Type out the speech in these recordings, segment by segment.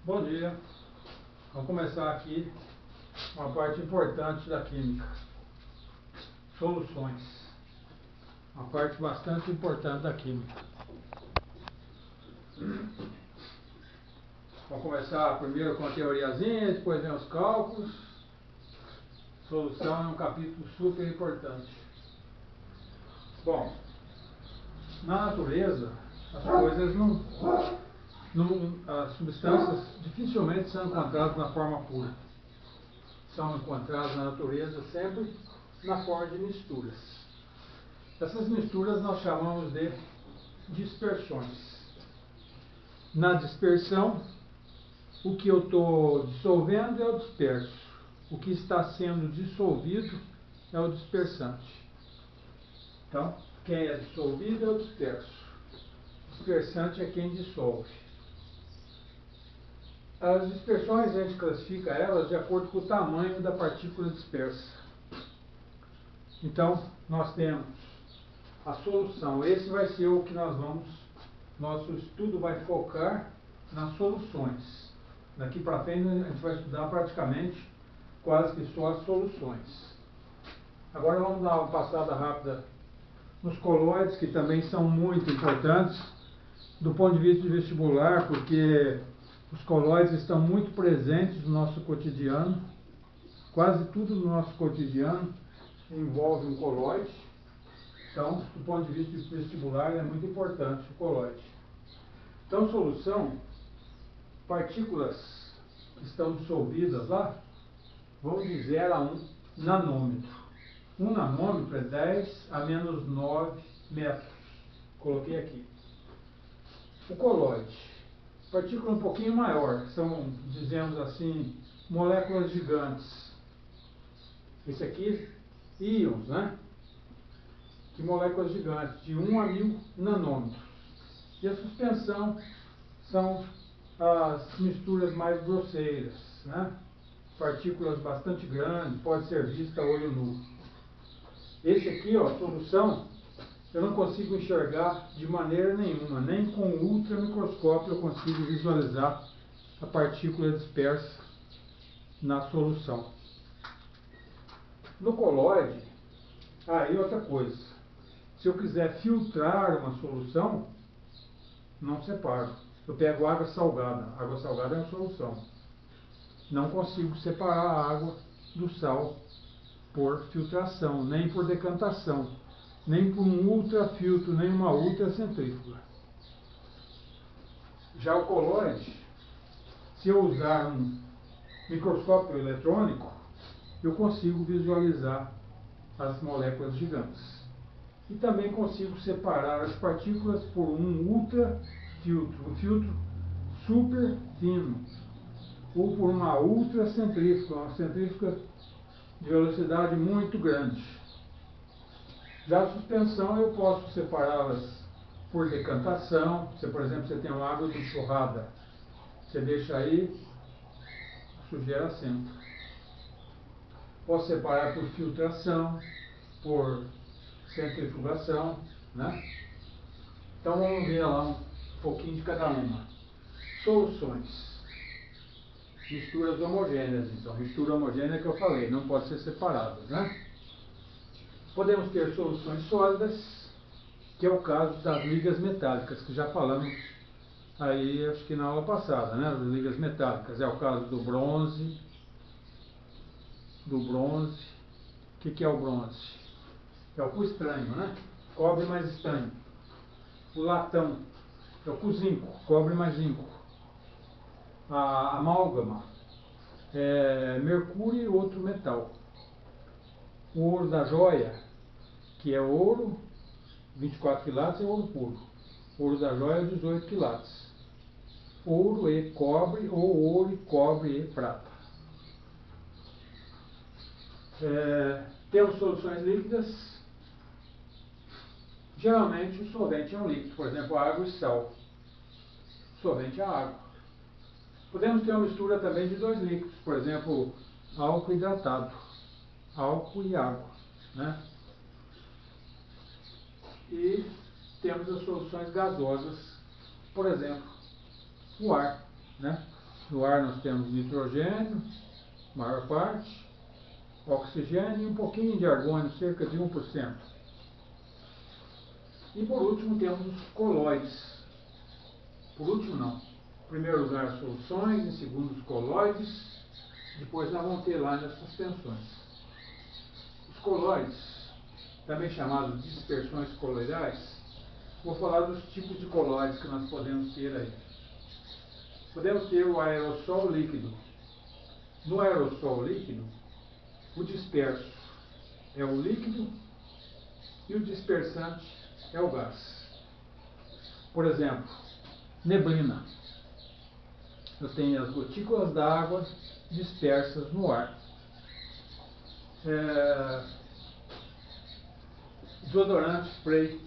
Bom dia. Vamos começar aqui uma parte importante da química. Soluções. Uma parte bastante importante da química. Vamos começar primeiro com a teoriazinha, depois vem os cálculos. Solução é um capítulo super importante. Bom, na natureza, as coisas as substâncias dificilmente são encontradas na forma pura. São encontradas na natureza sempre na forma de misturas. Essas misturas nós chamamos de dispersões. Na dispersão, o que eu estou dissolvendo é o disperso. O que está sendo dissolvido é o dispersante. Então, quem é dissolvido é o disperso. O dispersante é quem dissolve. As dispersões, a gente classifica elas de acordo com o tamanho da partícula dispersa. Então, nós temos a solução. Esse vai ser o que nosso estudo vai focar nas soluções. Daqui para frente a gente vai estudar praticamente quase que só as soluções. Agora vamos dar uma passada rápida nos colóides, que também são muito importantes do ponto de vista de vestibular, porque os colóides estão muito presentes no nosso cotidiano. Quase tudo no nosso cotidiano envolve um colóide. Então, do ponto de vista de vestibular, é muito importante o colóide. Então, solução, partículas que estão dissolvidas lá, vão de 0 a 1 nanômetro. 1 nanômetro é 10 a menos 9 metros. Coloquei aqui. O colóide, partícula um pouquinho maior, são, dizemos assim, moléculas gigantes. Esse aqui, íons, né? Que moléculas gigantes, de 1 a 1000 nanômetros. E a suspensão são as misturas mais grosseiras, né? Partículas bastante grandes, pode ser vista a olho nu. Esse aqui, ó, solução, eu não consigo enxergar de maneira nenhuma, nem com ultramicroscópio eu consigo visualizar a partícula dispersa na solução. No colóide, aí outra coisa, se eu quiser filtrar uma solução, não separo. Eu pego água salgada é uma solução. Não consigo separar a água do sal por filtração, nem por decantação, nem por um ultrafiltro, nem uma ultracentrífuga. Já o colóide, se eu usar um microscópio eletrônico, eu consigo visualizar as moléculas gigantes. E também consigo separar as partículas por um ultrafiltro, um filtro super fino, ou por uma ultracentrífuga, uma centrífuga de velocidade muito grande. Já a suspensão eu posso separá-las por decantação. Se, por exemplo, você tem uma água de enxurrada, você deixa aí, a sujeira assenta. Posso separar por filtração, por centrifugação, né? Então vamos ver lá um pouquinho de cada uma. Soluções. Misturas homogêneas, então. Mistura homogênea que eu falei, não pode ser separadas, né? Podemos ter soluções sólidas, que é o caso das ligas metálicas, que já falamos aí, acho que na aula passada, né? As ligas metálicas. É o caso do bronze. O que é o bronze? É o cu estranho, né? Cobre mais estanho. O latão é o cu zinco, cobre mais zinco. A amálgama é mercúrio e outro metal. O ouro da joia, que é ouro, 24 quilates é ouro puro. O ouro da joia é 18 quilates. Ouro e cobre, ou ouro e cobre e prata. Temos soluções líquidas. Geralmente o solvente é um líquido, por exemplo, água e sal. O solvente é água. Podemos ter uma mistura também de dois líquidos, por exemplo, álcool hidratado, álcool e água, né? E temos as soluções gasosas, por exemplo, o ar, né? No ar nós temos nitrogênio, maior parte, oxigênio e um pouquinho de argônio, cerca de 1%. E por último temos os colóides. Por último não. Em primeiro lugar, soluções, em segundo, os colóides, depois nós vamos ter lá nas suspensões. Os colóides, também chamados de dispersões coloidais, vou falar dos tipos de colóides que nós podemos ter aí. Podemos ter o aerossol líquido. No aerossol líquido, o disperso é o líquido e o dispersante é o gás. Por exemplo, neblina. Eu tenho as gotículas d'água dispersas no ar. Desodorante, spray,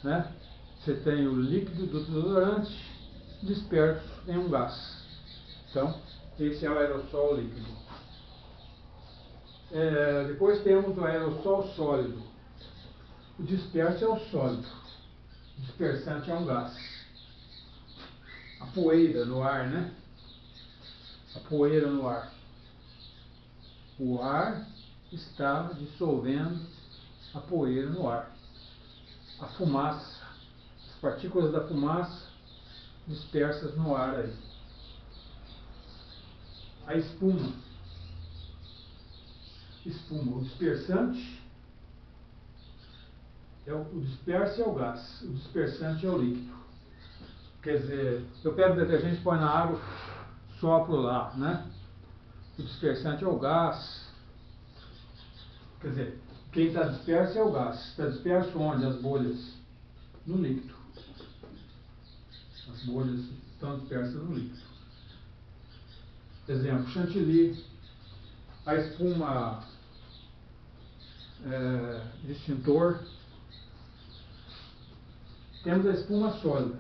né? Você tem o líquido do desodorante disperso em um gás. Então, esse é o aerossol líquido. Depois temos o aerossol sólido. O disperso é o sólido. O dispersante é um gás. A poeira no ar, né? A poeira no ar. O ar está dissolvendo a poeira no ar. A fumaça, as partículas da fumaça dispersas no ar aí. A espuma. Espuma, o dispersante o disperso é o gás, o dispersante é o líquido. Quer dizer, eu pego o detergente, põe na água, sopro lá, né? O dispersante é o gás. Quer dizer, quem está disperso é o gás. Está disperso onde? As bolhas? No líquido. As bolhas estão dispersas no líquido. Exemplo, chantilly. A espuma de extintor. Temos a espuma sólida.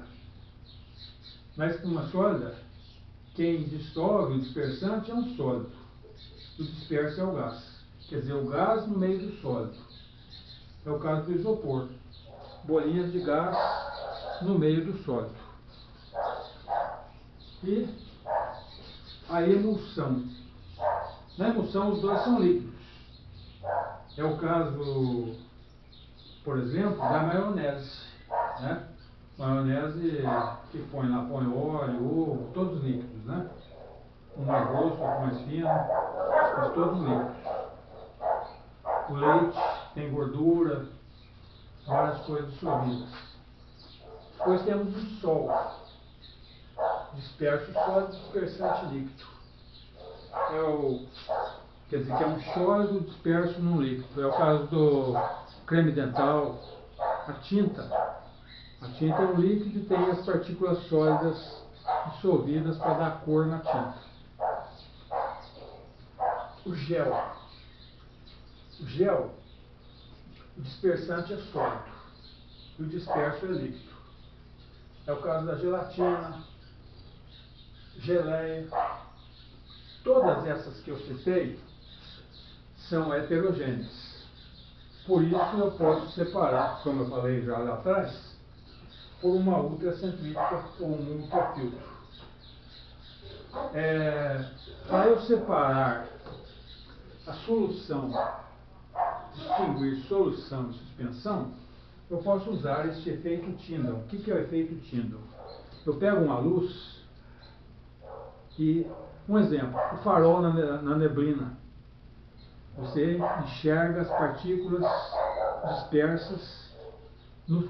Na espuma sólida, quem dissolve o dispersante é um sólido. O disperso é o gás. Quer dizer, o gás no meio do sólido. É o caso do isopor. Bolinhas de gás no meio do sólido. E a emulsão. Na emulsão, os dois são líquidos. É o caso, por exemplo, da maionese, né? Maionese que põe lá, põe óleo, ovo, todos líquidos, né? Um mais grosso, outro mais fino, mas todos líquidos. O leite tem gordura, várias coisas dissolvidas. Depois temos o sol, disperso sólido, dispersante líquido. Quer dizer que é um sólido disperso num líquido. É o caso do creme dental, a tinta. A tinta é um líquido e tem as partículas sólidas dissolvidas para dar cor na tinta. O gel. O gel, o dispersante é sólido e o disperso é líquido. É o caso da gelatina, geleia. Todas essas que eu citei são heterogêneas. Por isso eu posso separar, como eu falei já lá atrás, por uma ultracentrífuga ou um ultrafiltro. Para eu separar a solução, distinguir solução e suspensão, eu posso usar este efeito Tyndall. O que é o efeito Tyndall? Eu pego uma luz e, um exemplo, o farol na neblina. Você enxerga as partículas dispersas no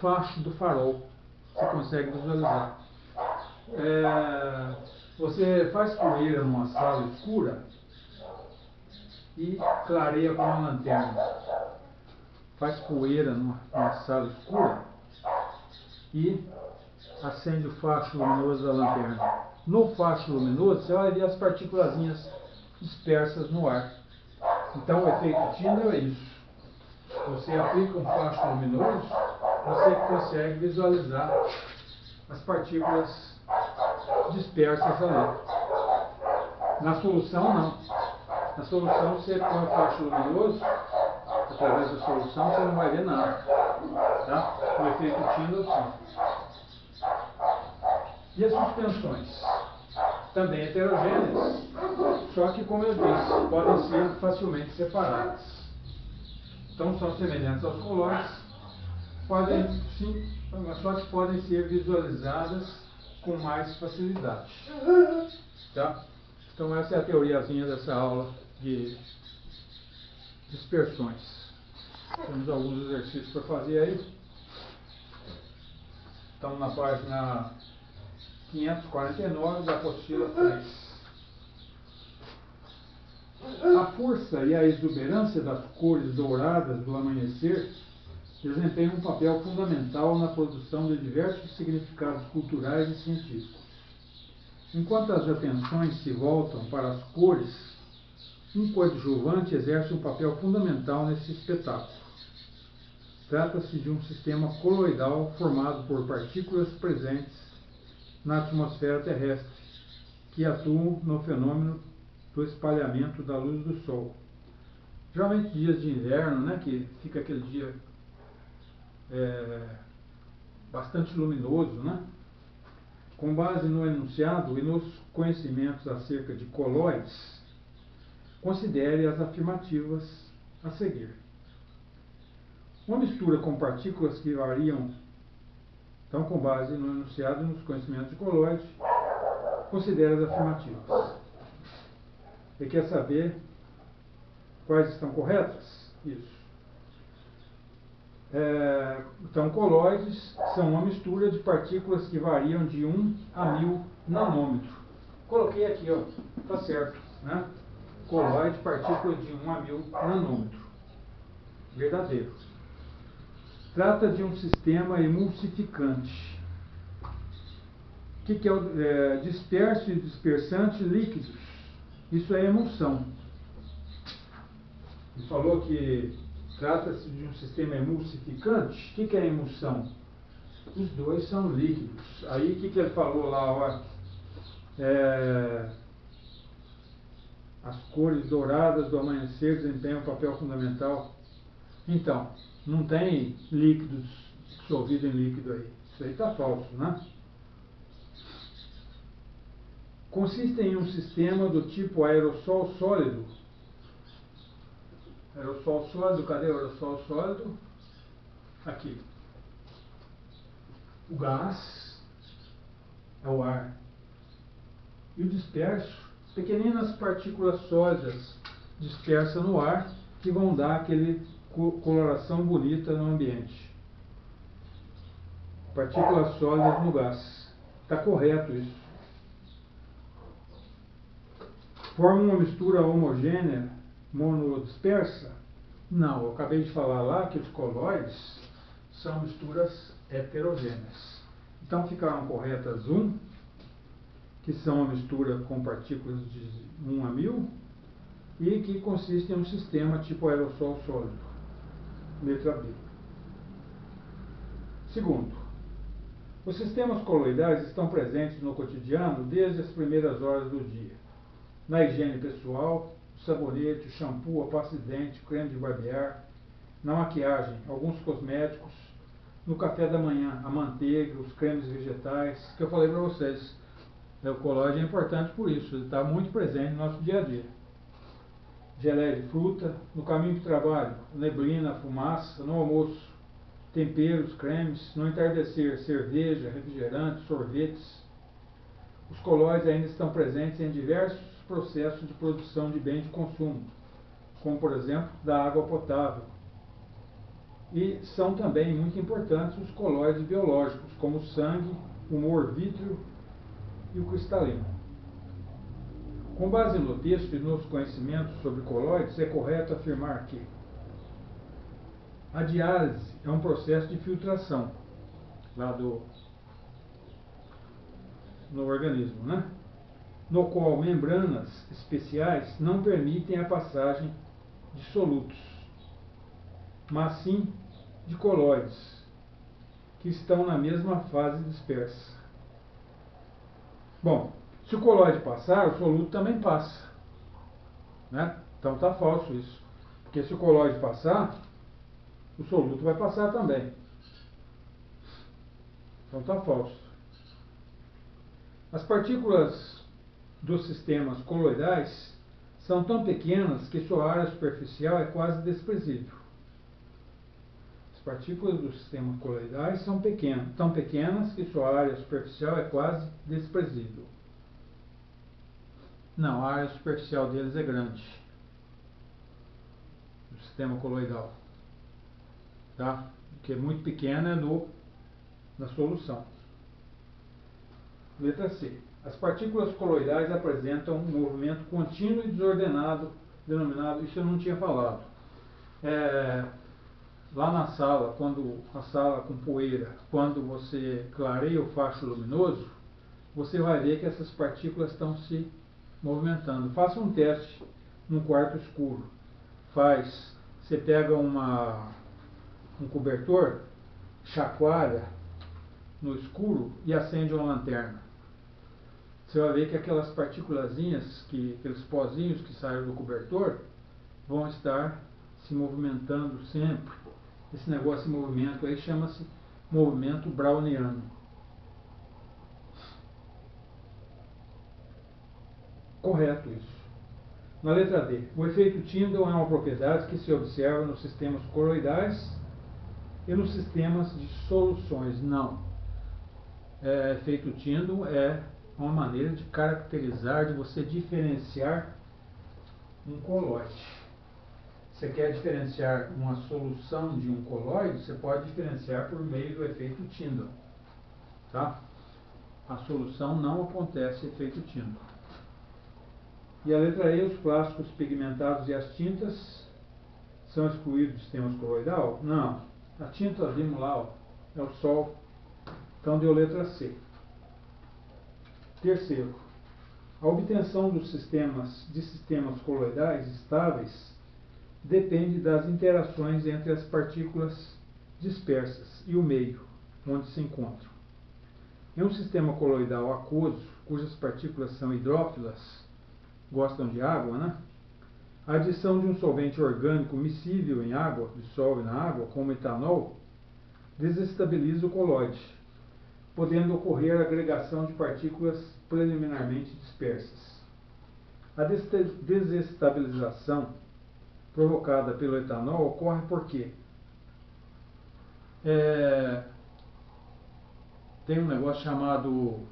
facho do farol. Você consegue visualizar. Você faz poeira numa sala escura e clareia com uma lanterna. Faz poeira numa sala escura e acende o facho luminoso da lanterna. No facho luminoso você vai ver as partículazinhas dispersas no ar. Então o efeito Tyndall é isso. Você aplica um facho luminoso, você consegue visualizar as partículas dispersas ali. Na solução não. Na solução você põe o facho luminoso, através da solução você não vai ver nada. tá? O efeito Tyndall, e as suspensões? Também heterogêneas, só que, como eu disse, podem ser facilmente separadas. Então, são semelhantes aos colóides, só que podem ser visualizadas com mais facilidade. Tá? Então, essa é a teoriazinha dessa aula de dispersões. Temos alguns exercícios para fazer aí. Estamos na página 549 da apostila 3. A força e a exuberância das cores douradas do amanhecer desempenham um papel fundamental na produção de diversos significados culturais e científicos. Enquanto as atenções se voltam para as cores, um coadjuvante exerce um papel fundamental nesse espetáculo. Trata-se de um sistema coloidal formado por partículas presentes na atmosfera terrestre, que atuam no fenômeno do espalhamento da luz do Sol. Geralmente dias de inverno, né, que fica aquele dia bastante luminoso, né? Com base no enunciado e nos conhecimentos acerca de colóides, considere as afirmativas a seguir. Uma mistura com partículas que variam, então, com base no enunciado e nos conhecimentos de colóides, considere as afirmativas. Você quer saber quais estão corretas? Isso. Então, colóides são uma mistura de partículas que variam de 1 a 1000 nanômetros. Coloquei aqui, ó, tá certo, né? Colóide, partícula de 1 a 1000 nanômetros. Verdadeiro. Trata de um sistema emulsificante. O que é o disperso e dispersante líquidos? Isso é emulsão. Ele falou que trata-se de um sistema emulsificante. O que é emulsão? Os dois são líquidos. Aí o que ele falou lá? Ó, as cores douradas do amanhecer desempenham um papel fundamental. Então, não tem líquidos dissolvidos em líquido aí. Isso aí está falso, né? Consiste em um sistema do tipo aerossol sólido. Aerossol sólido, cadê o aerossol sólido? Aqui. O gás é o ar. E o disperso, pequeninas partículas sólidas dispersas no ar que vão dar aquele coloração bonita no ambiente. Partículas sólidas no gás. Está correto isso. Forma uma mistura homogênea monodispersa? Não, eu acabei de falar lá que os colóides são misturas heterogêneas. Então ficaram corretas 1, que são uma mistura com partículas de 1 a 1000, e que consiste em um sistema tipo aerossol sólido. Letra B. Segundo, os sistemas coloidais estão presentes no cotidiano desde as primeiras horas do dia. Na higiene pessoal, o sabonete, o shampoo, a pasta de dente, o creme de barbear, na maquiagem, alguns cosméticos, no café da manhã, a manteiga, os cremes vegetais, que eu falei para vocês. O colóide é importante por isso, ele está muito presente no nosso dia a dia. Geleia de fruta, no caminho de trabalho, neblina, fumaça, no almoço, temperos, cremes, no entardecer, cerveja, refrigerantes, sorvetes. Os colóides ainda estão presentes em diversos processos de produção de bens de consumo, como por exemplo da água potável. E são também muito importantes os colóides biológicos, como o sangue, o humor vítreo e o cristalino. Com base no texto e nos conhecimentos sobre colóides, é correto afirmar que a diálise é um processo de filtração lá no organismo, né? No qual membranas especiais não permitem a passagem de solutos, mas sim de colóides, que estão na mesma fase dispersa. Bom, se o colóide passar, o soluto também passa, né? Então está falso isso, porque se o colóide passar, o soluto vai passar também. Então está falso. As partículas dos sistemas coloidais são tão pequenas que sua área superficial é quase desprezível. As partículas dos sistemas coloidais são tão pequenas que sua área superficial é quase desprezível. Não, a área superficial deles é grande. Do sistema coloidal. Tá? Que é muito pequena na solução. Letra C. As partículas coloidais apresentam um movimento contínuo e desordenado, denominado, isso eu não tinha falado. Lá na sala, a sala com poeira, quando você clareia o facho luminoso, você vai ver que essas partículas estão se movimentando. Faça um teste num quarto escuro. Você pega um cobertor, chacoalha no escuro e acende uma lanterna. Você vai ver que aquelas partículazinhas, aqueles pozinhos que saíram do cobertor, vão estar se movimentando sempre. Esse negócio de movimento aí chama-se movimento browniano. Correto isso. Na letra D, o efeito Tyndall é uma propriedade que se observa nos sistemas coloidais e nos sistemas de soluções. Não. Efeito Tyndall é uma maneira de caracterizar, de você diferenciar um coloide. Você quer diferenciar uma solução de um coloide, você pode diferenciar por meio do efeito Tyndall. Tá? A solução não acontece efeito Tyndall. E a letra E, os plásticos pigmentados e as tintas são excluídos do sistema coloidal? Não. A tinta, vimos lá, é o sol. Então deu letra C. Terceiro, a obtenção de sistemas coloidais estáveis depende das interações entre as partículas dispersas e o meio onde se encontram. Em um sistema coloidal aquoso, cujas partículas são hidrófilas, gostam de água, né? A adição de um solvente orgânico miscível em água, dissolve na água, como etanol, desestabiliza o coloide, podendo ocorrer a agregação de partículas preliminarmente dispersas. A desestabilização provocada pelo etanol ocorre porque tem um negócio chamado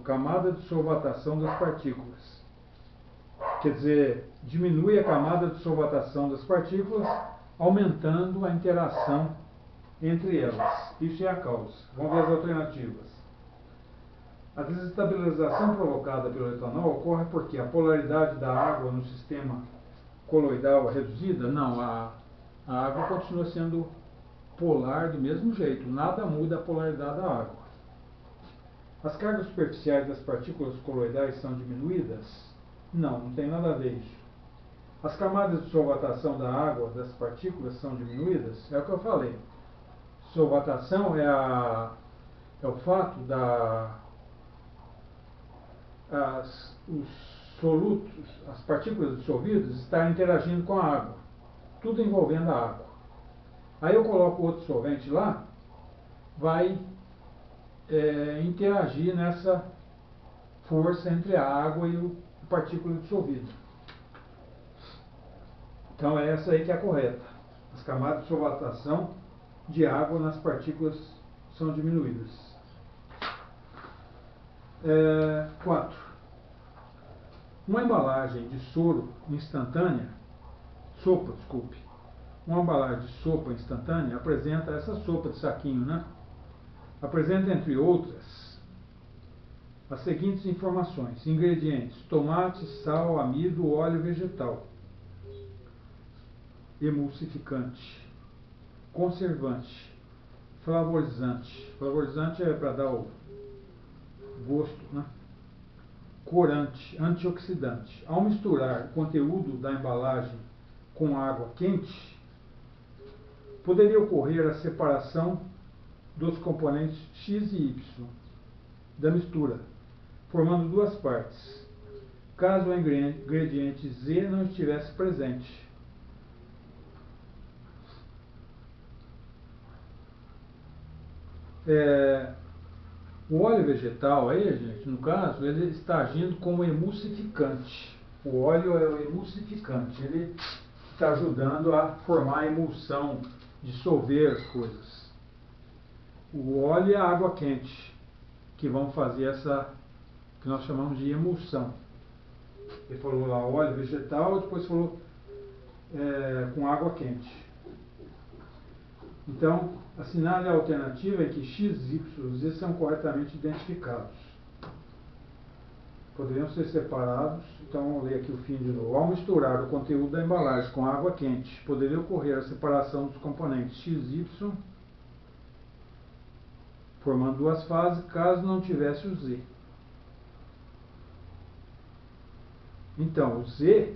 camada de solvatação das partículas. Quer dizer, diminui a camada de solvatação das partículas, aumentando a interação entre elas. Isso é a causa. Vamos ver as alternativas. A desestabilização provocada pelo etanol ocorre porque a polaridade da água no sistema coloidal é reduzida? Não, a água continua sendo polar do mesmo jeito, nada muda a polaridade da água. As cargas superficiais das partículas coloidais são diminuídas? Não tem nada a ver isso. As camadas de solvatação da água das partículas são diminuídas? É o que eu falei. Solvatação é o fato os solutos, as partículas dissolvidas estarem interagindo com a água, tudo envolvendo a água. Aí eu coloco outro solvente lá, vai interagir nessa força entre a água e a partícula dissolvida. Então é essa aí que é a correta. As camadas de solvatação de água nas partículas são diminuídas. 4. Uma embalagem de sopa instantânea apresenta essa sopa de saquinho, né? Apresenta, entre outras, as seguintes informações: ingredientes: tomate, sal, amido, óleo vegetal, emulsificante, conservante, flavorizante. Flavorizante é para dar o gosto, né? Corante, antioxidante. Ao misturar o conteúdo da embalagem com água quente, poderia ocorrer a separação dos componentes X e Y da mistura, formando duas partes, caso o ingrediente Z não estivesse presente. O óleo vegetal aí, gente, no caso, ele está agindo como emulsificante. O óleo é o emulsificante, ele está ajudando a formar a emulsão, dissolver as coisas. O óleo e a água quente, que vão fazer essa, que nós chamamos de emulsão. Ele falou lá óleo vegetal, depois falou com água quente. Então, a sinal alternativa é que X, Y, Z são corretamente identificados. Poderiam ser separados, então vamos ler aqui o fim de novo. Ao misturar o conteúdo da embalagem com água quente, poderia ocorrer a separação dos componentes X, Y, formando duas fases, caso não tivesse o Z. Então, o Z,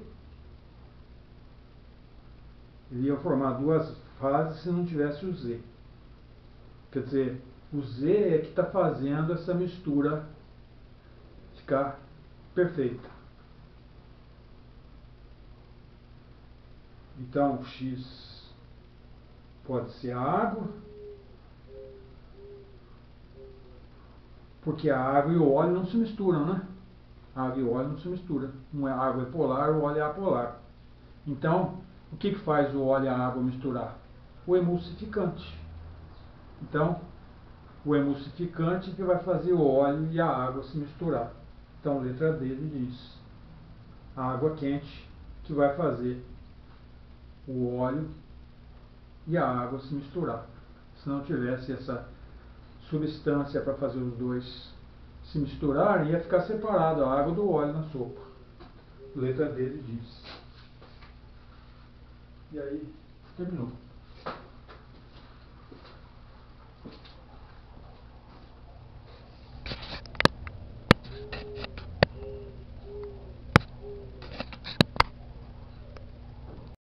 ele ia formar duas fases se não tivesse o Z. Quer dizer, o Z é que está fazendo essa mistura ficar perfeita. Então, o X pode ser a água, porque a água e o óleo não se misturam, né? A água e o óleo não se misturam. A água é polar, o óleo é apolar. Então, o que faz o óleo e a água misturar? O emulsificante. Então, o emulsificante que vai fazer o óleo e a água se misturar. Então, letra D diz: a água quente que vai fazer o óleo e a água se misturar. Se não tivesse essa substância para fazer os dois se misturarem, ia ficar separado a água do óleo na sopa. Letra D diz. E aí, terminou.